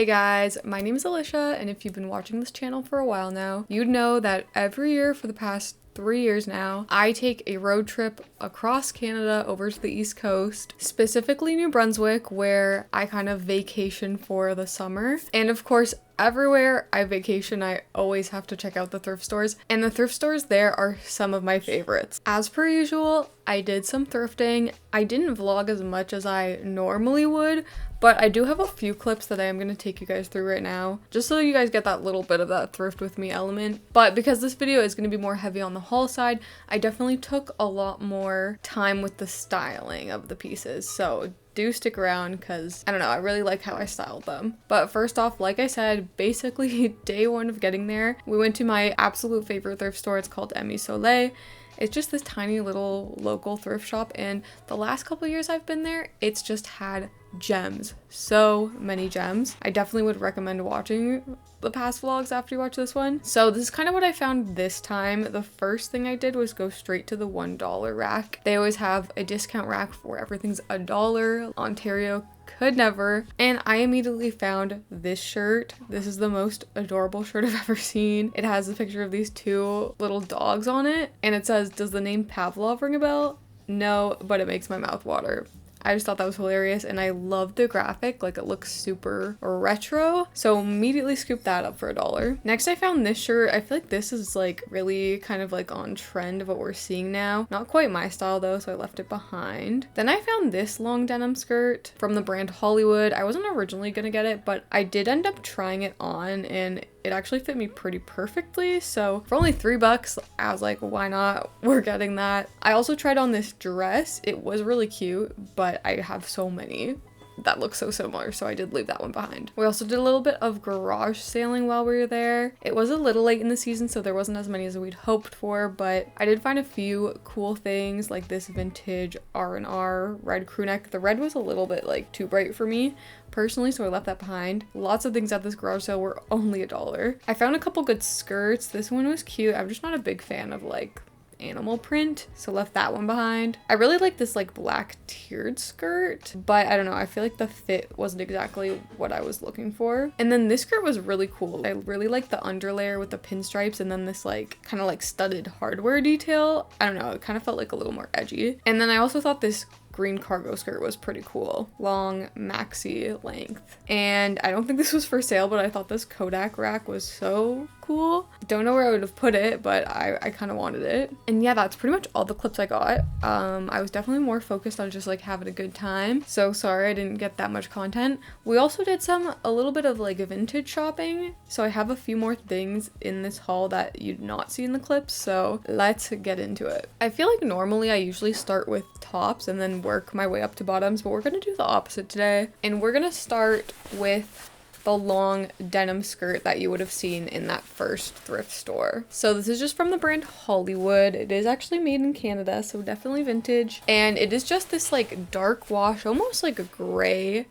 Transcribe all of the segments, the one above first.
Hey guys, my name is Alicia, and if you've been watching this channel for a while now, you'd know that every year for the past 3 years now, I take a road trip across Canada over to the East Coast, specifically New Brunswick, where I kind of vacation for the summer. And of course, everywhere I vacation, I always have to check out the thrift stores, and the thrift stores there are some of my favorites. As per usual, I did some thrifting. I didn't vlog as much as I normally would, but I do have a few clips that I am going to take you guys through right now, just so you guys get that little bit of that thrift with me element. But because this video is going to be more heavy on the haul side, I definitely took a lot more time with the styling of the pieces. So do stick around because, I don't know, I really like how I styled them. But first off, like I said, basically day one of getting there, we went to my absolute favorite thrift store. It's called Emi Soleil. It's just this tiny little local thrift shop, and the last couple years I've been there, it's just had gems. So many gems. I definitely would recommend watching the past vlogs after you watch this one. So this is kind of what I found this time. The first thing I did was go straight to the $1 rack. They always have a discount rack where everything's $1. Ontario could never. And I immediately found this shirt. This is the most adorable shirt I've ever seen. It has a picture of these two little dogs on it, and it says, "Does the name Pavlov ring a bell?" No, but it makes my mouth water. I just thought that was hilarious, and I love the graphic. Like, it looks super retro, so immediately scooped that up for $1. Next, I found this shirt. I feel like this is like really kind of like on trend of what we're seeing now. Not quite my style though, so I left it behind. Then I found this long denim skirt from the brand Hollywood. I wasn't originally gonna get it, but I did end up trying it on, and it actually fit me pretty perfectly. So for only $3, I was like, why not? We're getting that. I also tried on this dress. It was really cute, but I have so many that look so similar, so I did leave that one behind. We also did a little bit of garage sailing while we were there. It was a little late in the season, so there wasn't as many as we'd hoped for, but I did find a few cool things, like this vintage R&R red crew neck. The red was a little bit like too bright for me personally, so I left that behind. Lots of things at this garage sale were only $1. I found a couple good skirts. This one was cute. I'm just not a big fan of like animal print, so left that one behind. I really like this like black tiered skirt, but I don't know, I feel like the fit wasn't exactly what I was looking for. And then this skirt was really cool. I really like the underlayer with the pinstripes and then this like kind of like studded hardware detail. I don't know, it kind of felt like a little more edgy. And then I also thought this green cargo skirt was pretty cool. Long maxi length. And I don't think this was for sale, but I thought this Kodak rack was so cool. Don't know where I would have put it, but I kind of wanted it. And yeah, that's pretty much all the clips I got. I was definitely more focused on just like having a good time. So sorry I didn't get that much content. We also did a little bit of like vintage shopping. So I have a few more things in this haul that you'd not see in the clips. So let's get into it. I feel like normally I usually start with tops and then work my way up to bottoms, but we're gonna do the opposite today. And we're gonna start with the long denim skirt that you would have seen in that first thrift store. So this is just from the brand Hollywood. It is actually made in Canada, so definitely vintage. And it is just this like dark wash, almost like a gray,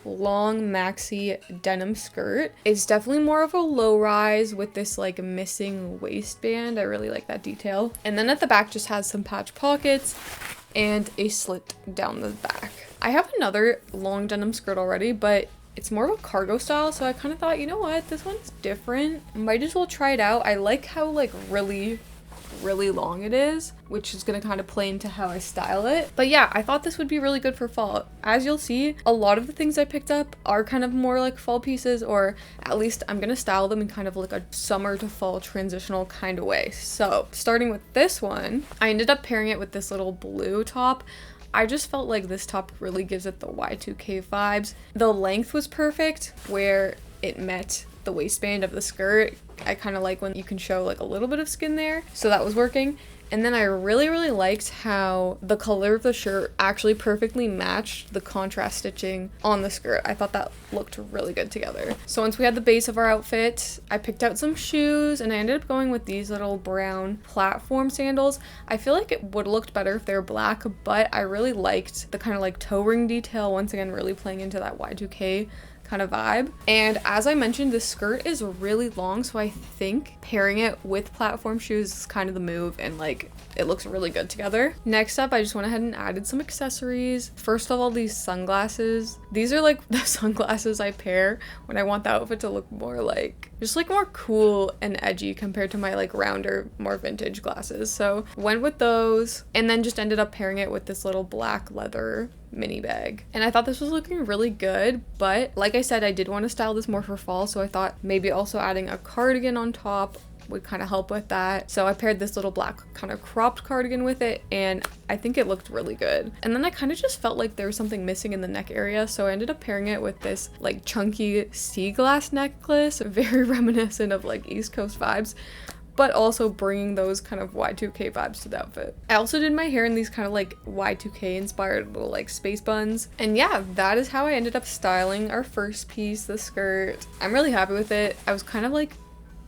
long maxi denim skirt. It's definitely more of a low rise with this like missing waistband. I really like that detail. And then at the back just has some patch pockets and a slit down the back. I have another long denim skirt already, but it's more of a cargo style, so I kind of thought, you know what, this one's different. Might as well try it out. I like how like really long it is, which is gonna kind of play into how I style it. But yeah, I thought this would be really good for fall. As you'll see, a lot of the things I picked up are kind of more like fall pieces, or at least I'm gonna style them in kind of like a summer to fall transitional kind of way. So starting with this one, I ended up pairing it with this little blue top. I just felt like this top really gives it the Y2K vibes. The length was perfect where it met the waistband of the skirt. I kind of like when you can show like a little bit of skin there, so that was working. And then I really liked how the color of the shirt actually perfectly matched the contrast stitching on the skirt. I thought that looked really good together. So once we had the base of our outfit, I picked out some shoes, and I ended up going with these little brown platform sandals. I feel like it would have looked better if they were black, but I really liked the kind of like toe ring detail, once again really playing into that Y2K kind of vibe. And as I mentioned, the skirt is really long, so I think pairing it with platform shoes is kind of the move, and like it looks really good together. Next up, I just went ahead and added some accessories. First of all, these sunglasses. These are like the sunglasses I pair when I want the outfit to look more like, just like more cool and edgy compared to my like rounder, more vintage glasses. So went with those, and then just ended up pairing it with this little black leather mini bag. And I thought this was looking really good, but like I said, I did want to style this more for fall, so I thought maybe also adding a cardigan on top would kind of help with that. So I paired this little black kind of cropped cardigan with it, and I think it looked really good. And then I kind of just felt like there was something missing in the neck area, so I ended up pairing it with this like chunky sea glass necklace, very reminiscent of like East Coast vibes, but also bringing those kind of Y2K vibes to the outfit. I also did my hair in these kind of like Y2K inspired little like space buns. And yeah, that is how I ended up styling our first piece, the skirt. I'm really happy with it. I was kind of like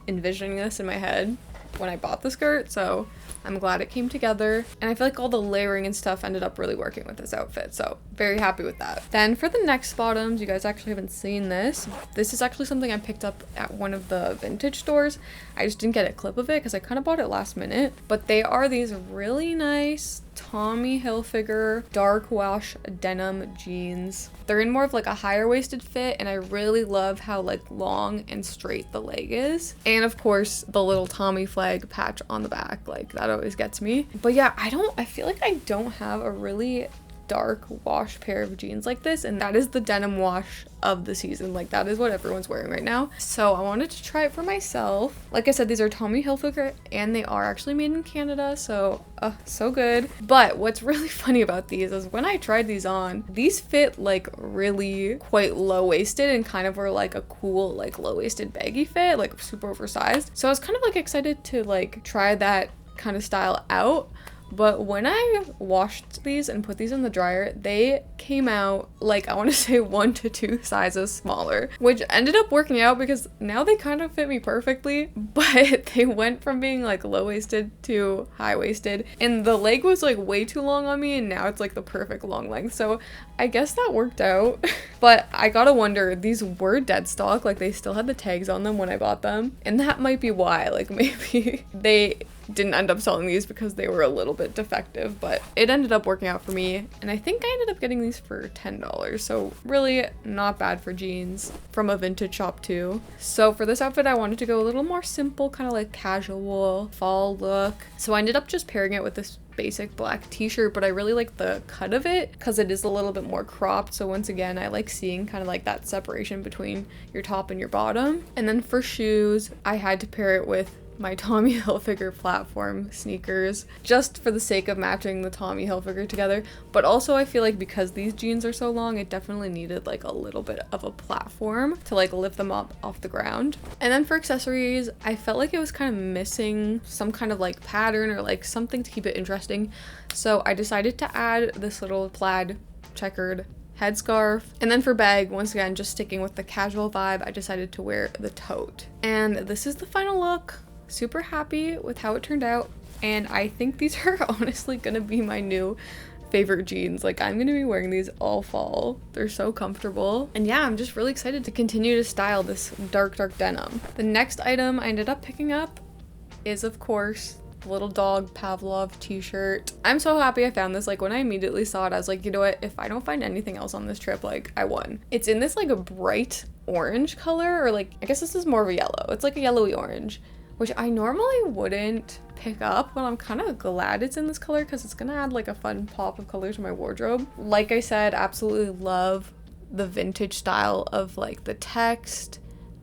envisioning this in my head when I bought the skirt, so I'm glad it came together. And I feel like all the layering and stuff ended up really working with this outfit, so very happy with that. Then for the next bottoms, you guys actually haven't seen this. This is actually something I picked up at one of the vintage stores. I just didn't get a clip of it because I kind of bought it last minute, but they are these really nice Tommy Hilfiger dark wash denim jeans. They're in more of like a higher waisted fit, and I really love how like long and straight the leg is. And of course the little Tommy flag patch on the back, like that always gets me. But yeah, I feel like I don't have a really dark wash pair of jeans like this, and that is the denim wash of the season. Like that is what everyone's wearing right now, so I wanted to try it for myself. Like I said, these are Tommy Hilfiger, and they are actually made in Canada, so so good. But what's really funny about these is when I tried these on, these fit like really quite low-waisted and kind of were like a cool like low-waisted baggy fit, like super oversized. So I was kind of like excited to like try that kind of style out. But when I washed these and put these in the dryer, they came out like, I want to say 1 to 2 sizes smaller, which ended up working out because now they kind of fit me perfectly, but they went from being like low-waisted to high-waisted, and the leg was like way too long on me, and now it's like the perfect long length. So I guess that worked out. But I gotta wonder, these were dead stock, like they still had the tags on them when I bought them, and that might be why, like maybe they didn't end up selling these because they were a little bit defective, but it ended up working out for me, and I think I ended up getting these for $10, so really not bad for jeans from a vintage shop too. So for this outfit, I wanted to go a little more simple, kind of like casual fall look, so I ended up just pairing it with this basic black t-shirt, but I really like the cut of it because it is a little bit more cropped. So once again, I like seeing kind of like that separation between your top and your bottom. And then for shoes, I had to pair it with my Tommy Hilfiger platform sneakers, just for the sake of matching the Tommy Hilfiger together. But also I feel like because these jeans are so long, it definitely needed like a little bit of a platform to like lift them up off the ground. And then for accessories, I felt like it was kind of missing some kind of like pattern or like something to keep it interesting. So I decided to add this little plaid checkered headscarf. And then for bag, once again, just sticking with the casual vibe, I decided to wear the tote. And this is the final look. Super happy with how it turned out, and I think these are honestly gonna be my new favorite jeans. Like I'm gonna be wearing these all fall. They're so comfortable, and yeah, I'm just really excited to continue to style this dark denim. The next item I ended up picking up is of course the little dog Pavlov t-shirt. I'm so happy I found this. Like when I immediately saw it, I was like, you know what, if I don't find anything else on this trip, like I won. It's in this like a bright orange color, or like I guess this is more of a yellow. It's like a yellowy orange, which I normally wouldn't pick up, but I'm kind of glad it's in this color because it's gonna add like a fun pop of color to my wardrobe. Like I said, absolutely love the vintage style of like the text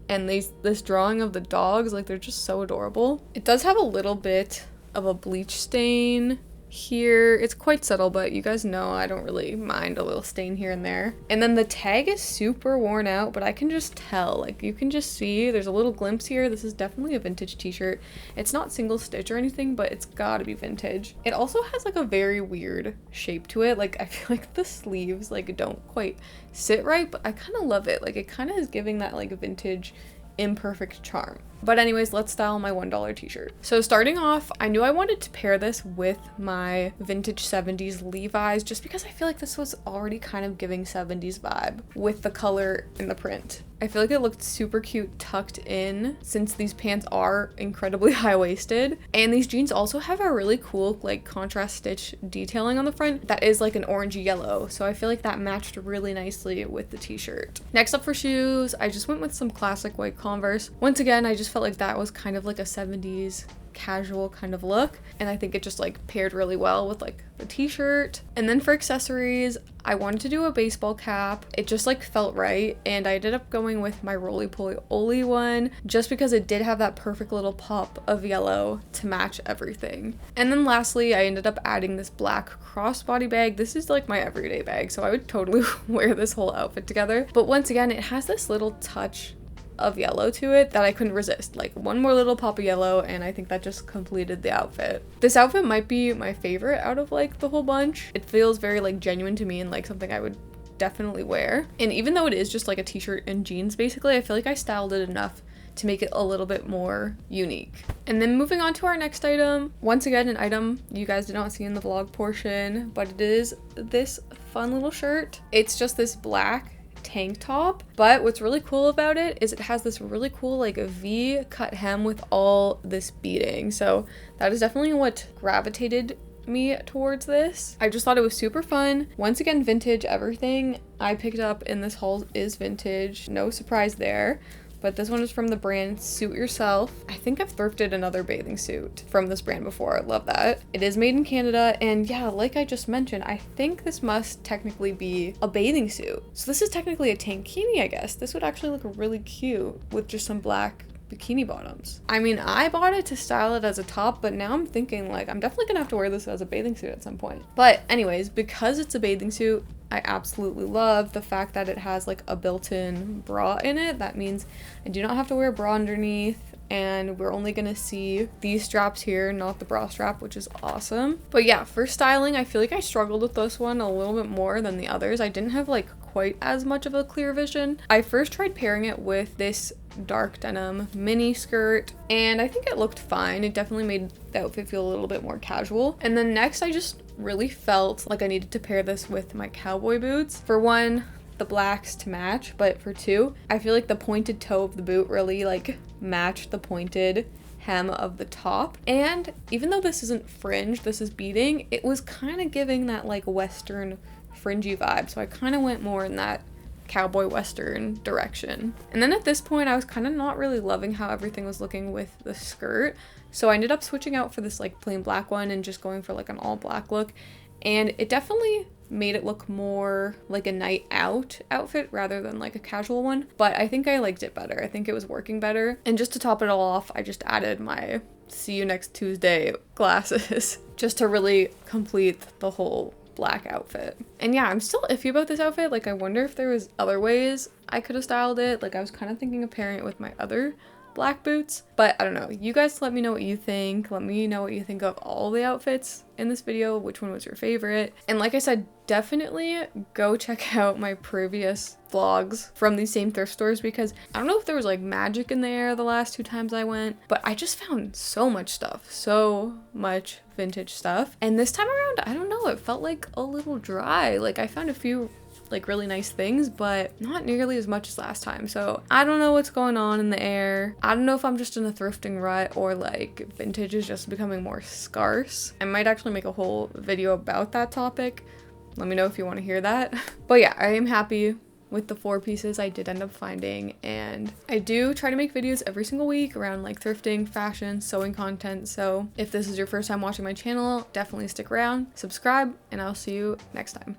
and this drawing of the dogs. Like they're just so adorable. It does have a little bit of a bleach stain here. It's quite subtle, but you guys know I don't really mind a little stain here and there. And then the tag is super worn out, but I can just tell, like you can just see there's a little glimpse here. This is definitely a vintage t-shirt. It's not single stitch or anything, but it's gotta be vintage. It also has like a very weird shape to it. Like I feel like the sleeves like don't quite sit right, but I kind of love it. Like it kind of is giving that like vintage imperfect charm. But anyways, let's style my $1 t-shirt. So starting off, I knew I wanted to pair this with my vintage 70s Levi's just because I feel like this was already kind of giving 70s vibe with the color and the print. I feel like it looked super cute tucked in since these pants are incredibly high-waisted. And these jeans also have a really cool like contrast stitch detailing on the front that is like an orangey yellow. So I feel like that matched really nicely with the t-shirt. Next up for shoes, I just went with some classic white Converse. Once again, I just felt like that was kind of like a 70s casual kind of look, and I think it just like paired really well with like the t-shirt. And then for accessories, I wanted to do a baseball cap. It just like felt right, and I ended up going with my roly-poly one just because it did have that perfect little pop of yellow to match everything. And then lastly, I ended up adding this black crossbody bag. This is like my everyday bag, so I would totally wear this whole outfit together. But once again, it has this little touch of yellow to it that I couldn't resist. Like one more little pop of yellow, and I think that just completed the outfit. This outfit might be my favorite out of like the whole bunch. It feels very like genuine to me and like something I would definitely wear. And even though it is just like a t-shirt and jeans basically, I feel like I styled it enough to make it a little bit more unique. And then moving on to our next item, once again an item you guys did not see in the vlog portion, but it is this fun little shirt. It's just this black tank top, but what's really cool about it is it has this really cool like a V cut hem with all this beading. So that is definitely what gravitated me towards this. I just thought it was super fun. Once again, vintage. Everything I picked up in this haul is vintage, no surprise there. But this one is from the brand Suit Yourself. I think I've thrifted another bathing suit from this brand before. I love that. It is made in Canada, and yeah, like I just mentioned, I think this must technically be a bathing suit. So this is technically a tankini, I guess. This would actually look really cute with just some black bikini bottoms. I mean, I bought it to style it as a top, but now I'm thinking like I'm definitely gonna have to wear this as a bathing suit at some point. But anyways, because it's a bathing suit, I absolutely love the fact that it has like a built-in bra in it. That means I do not have to wear a bra underneath, and we're only gonna see these straps here, not the bra strap, which is awesome. But yeah, for styling, I feel like I struggled with this one a little bit more than the others. I didn't have like quite as much of a clear vision. I first tried pairing it with this dark denim mini skirt, and I think it looked fine. It definitely made the outfit feel a little bit more casual. And then next, I just really felt like I needed to pair this with my cowboy boots. For one, the blacks to match, but for two, I feel like the pointed toe of the boot really like matched the pointed hem of the top. And even though this isn't fringe, this is beading, it was kind of giving that like western fringy vibe, so I kind of went more in that cowboy western direction. And then at this point, I was kind of not really loving how everything was looking with the skirt, so I ended up switching out for this like plain black one and just going for like an all black look, and it definitely made it look more like a night out outfit rather than like a casual one. But I think I liked it better. I think it was working better. And just to top it all off, I just added my see you next Tuesday glasses just to really complete the whole black outfit. And yeah, I'm still iffy about this outfit. Like, I wonder if there was other ways I could have styled it. Like, I was kind of thinking of pairing it with my other black boots, but I don't know. You guys let me know what you think. Let me know what you think of all the outfits in this video, which one was your favorite. And like I said, definitely go check out my previous vlogs from these same thrift stores, because I don't know if there was like magic in the air the last 2 times I went, but I just found so much stuff, so much vintage stuff. And this time around, I don't know, it felt like a little dry. Like, I found a few like really nice things, but not nearly as much as last time. So I don't know what's going on in the air. I don't know if I'm just in a thrifting rut or like vintage is just becoming more scarce. I might actually make a whole video about that topic. Let me know if you want to hear that. But yeah, I am happy with the 4 pieces I did end up finding, and I do try to make videos every single week around like thrifting, fashion, sewing content. So if this is your first time watching my channel, definitely stick around, subscribe, and I'll see you next time.